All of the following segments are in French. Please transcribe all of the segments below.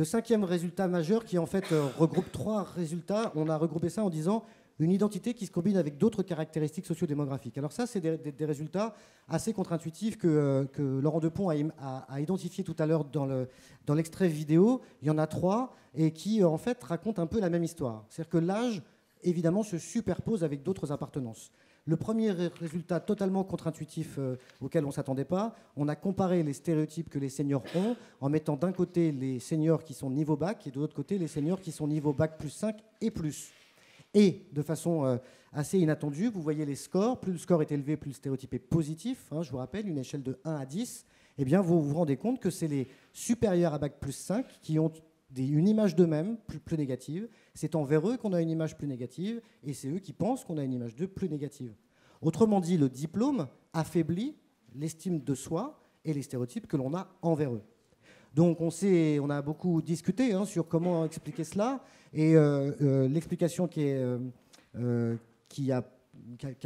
Le cinquième résultat majeur, qui en fait regroupe 3 résultats, on a regroupé ça en disant une identité qui se combine avec d'autres caractéristiques sociodémographiques. Alors ça, c'est des résultats assez contre-intuitifs que Laurent Depont a identifié tout à l'heure dans l'extrait vidéo. Il y en a 3 et qui, en fait, racontent un peu la même histoire. C'est-à-dire que l'âge, évidemment, se superpose avec d'autres appartenances. Le premier résultat totalement contre-intuitif auquel on ne s'attendait pas, on a comparé les stéréotypes que les seniors ont en mettant d'un côté les seniors qui sont niveau bac et de l'autre côté les seniors qui sont niveau bac plus 5 et plus. Et de façon assez inattendue, vous voyez les scores. Plus le score est élevé, plus le stéréotype est positif. Je vous rappelle, une échelle de 1 à 10. Eh bien, vous vous rendez compte que c'est les supérieurs à bac plus 5 qui ont une image d'eux-mêmes plus négative. C'est envers eux qu'on a une image plus négative et c'est eux qui pensent qu'on a une image d'eux plus négative. Autrement dit, le diplôme affaiblit l'estime de soi et les stéréotypes que l'on a envers eux. Donc on a beaucoup discuté sur comment expliquer cela et l'explication qui a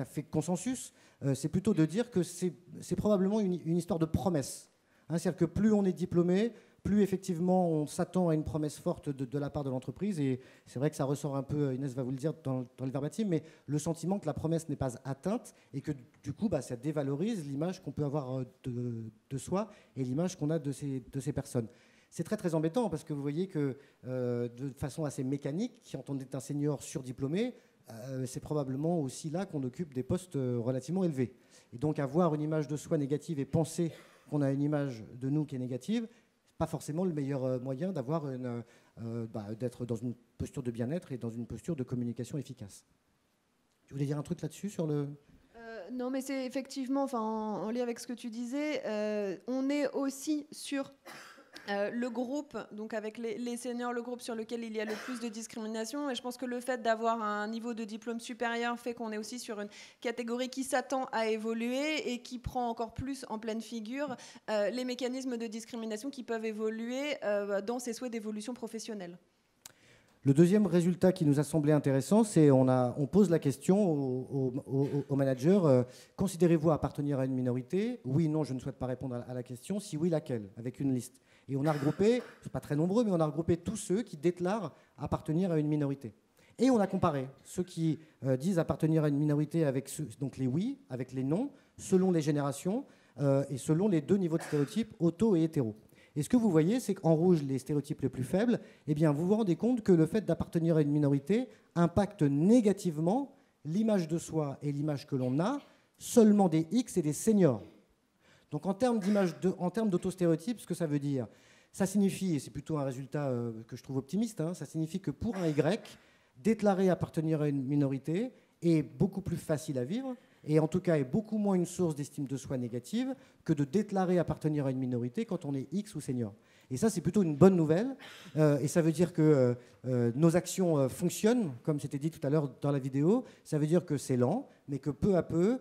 fait consensus, c'est plutôt de dire que c'est probablement une histoire de promesse. C'est-à-dire que plus on est diplômé, plus effectivement on s'attend à une promesse forte de la part de l'entreprise. Et c'est vrai que ça ressort un peu, Inès va vous le dire dans le verbatim, mais le sentiment que la promesse n'est pas atteinte et que du coup ça dévalorise l'image qu'on peut avoir de soi et l'image qu'on a de ces personnes. C'est très très embêtant parce que vous voyez que de façon assez mécanique, quand on est un senior surdiplômé, c'est probablement aussi là qu'on occupe des postes relativement élevés. Et donc avoir une image de soi négative et penser qu'on a une image de nous qui est négative, pas forcément le meilleur moyen d'être dans une posture de bien-être et dans une posture de communication efficace. Tu voulais dire un truc là-dessus sur le... Non, mais c'est effectivement, en lien avec ce que tu disais, on est aussi sur le groupe, donc avec les seniors, le groupe sur lequel il y a le plus de discrimination. Et je pense que le fait d'avoir un niveau de diplôme supérieur fait qu'on est aussi sur une catégorie qui s'attend à évoluer et qui prend encore plus en pleine figure les mécanismes de discrimination qui peuvent évoluer dans ses souhaits d'évolution professionnelle. Le deuxième résultat qui nous a semblé intéressant, c'est on pose la question au manager, considérez-vous appartenir à une minorité? Oui, non, je ne souhaite pas répondre à la question. Si oui, laquelle? Avec une liste. Et on a regroupé, c'est pas très nombreux, mais on a regroupé tous ceux qui déclarent appartenir à une minorité. Et on a comparé ceux qui disent appartenir à une minorité avec donc les oui, avec les non, selon les générations et selon les 2 niveaux de stéréotypes, auto et hétéro. Et ce que vous voyez, c'est qu'en rouge, les stéréotypes les plus faibles, eh bien, vous vous rendez compte que le fait d'appartenir à une minorité impacte négativement l'image de soi et l'image que l'on a seulement des X et des seniors. Donc en termes d'autostéréotypes, ce que ça veut dire, ça signifie, et c'est plutôt un résultat que je trouve optimiste, ça signifie que pour un Y, déclarer appartenir à une minorité est beaucoup plus facile à vivre, et en tout cas est beaucoup moins une source d'estime de soi négative que de déclarer appartenir à une minorité quand on est X ou senior. Et ça, c'est plutôt une bonne nouvelle, et ça veut dire que nos actions fonctionnent, comme c'était dit tout à l'heure dans la vidéo. Ça veut dire que c'est lent, mais que peu à peu,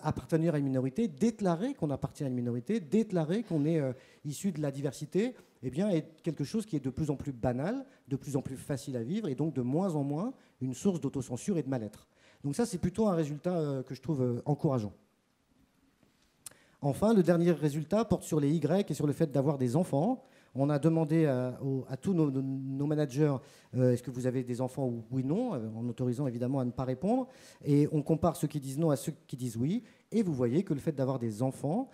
appartenir à une minorité, déclarer qu'on appartient à une minorité, déclarer qu'on est issu de la diversité, eh bien, est quelque chose qui est de plus en plus banal, de plus en plus facile à vivre, et donc de moins en moins une source d'autocensure et de mal-être. Donc ça, c'est plutôt un résultat que je trouve encourageant. Enfin, le dernier résultat porte sur les Y et sur le fait d'avoir des enfants. On a demandé à tous nos managers est-ce que vous avez des enfants oui ou non, en autorisant évidemment à ne pas répondre. Et on compare ceux qui disent non à ceux qui disent oui. Et vous voyez que le fait d'avoir des enfants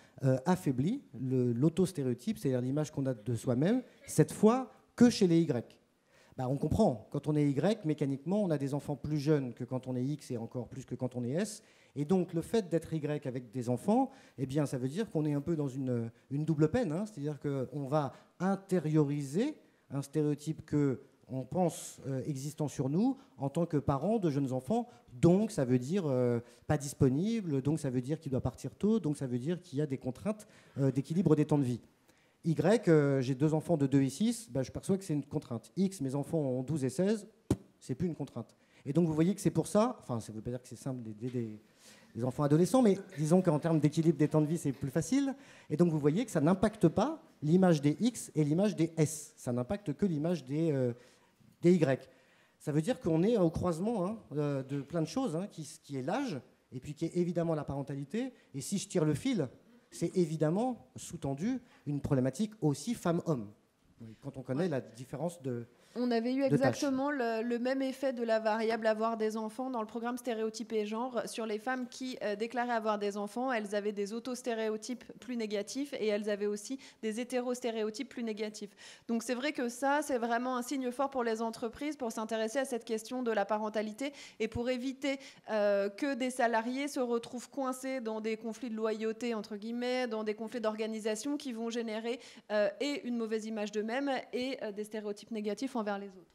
affaiblit l'autostéréotype, c'est-à-dire l'image qu'on a de soi-même, cette fois que chez les Y. On comprend, quand on est Y, mécaniquement, on a des enfants plus jeunes que quand on est X et encore plus que quand on est S. Et donc, le fait d'être Y avec des enfants, eh bien, ça veut dire qu'on est un peu dans une double peine. C'est-à-dire qu'on va intérioriser un stéréotype qu'on pense existant sur nous en tant que parents de jeunes enfants. Donc, ça veut dire pas disponible, donc ça veut dire qu'il doit partir tôt, donc ça veut dire qu'il y a des contraintes d'équilibre des temps de vie. Y, j'ai 2 enfants de 2 et 6, je perçois que c'est une contrainte. X, mes enfants ont 12 et 16, c'est plus une contrainte. Et donc vous voyez que c'est pour ça, ça ne veut pas dire que c'est simple d'aider des enfants adolescents, mais disons qu'en termes d'équilibre des temps de vie, c'est plus facile. Et donc vous voyez que ça n'impacte pas l'image des X et l'image des S. Ça n'impacte que l'image des Y. Ça veut dire qu'on est au croisement de plein de choses, qui est l'âge, et puis qui est évidemment la parentalité. Et si je tire le fil, c'est évidemment sous-tendu une problématique aussi femme-homme. Oui, quand on connaît la différence de... On avait eu exactement le même effet de la variable avoir des enfants dans le programme Stéréotypes et genre sur les femmes qui déclaraient avoir des enfants. Elles avaient des autostéréotypes plus négatifs et elles avaient aussi des hétérostéréotypes plus négatifs. Donc c'est vrai que ça, c'est vraiment un signe fort pour les entreprises pour s'intéresser à cette question de la parentalité et pour éviter que des salariés se retrouvent coincés dans des conflits de loyauté, entre guillemets, dans des conflits d'organisation qui vont générer et une mauvaise image d'eux-mêmes et des stéréotypes négatifs envers les autres.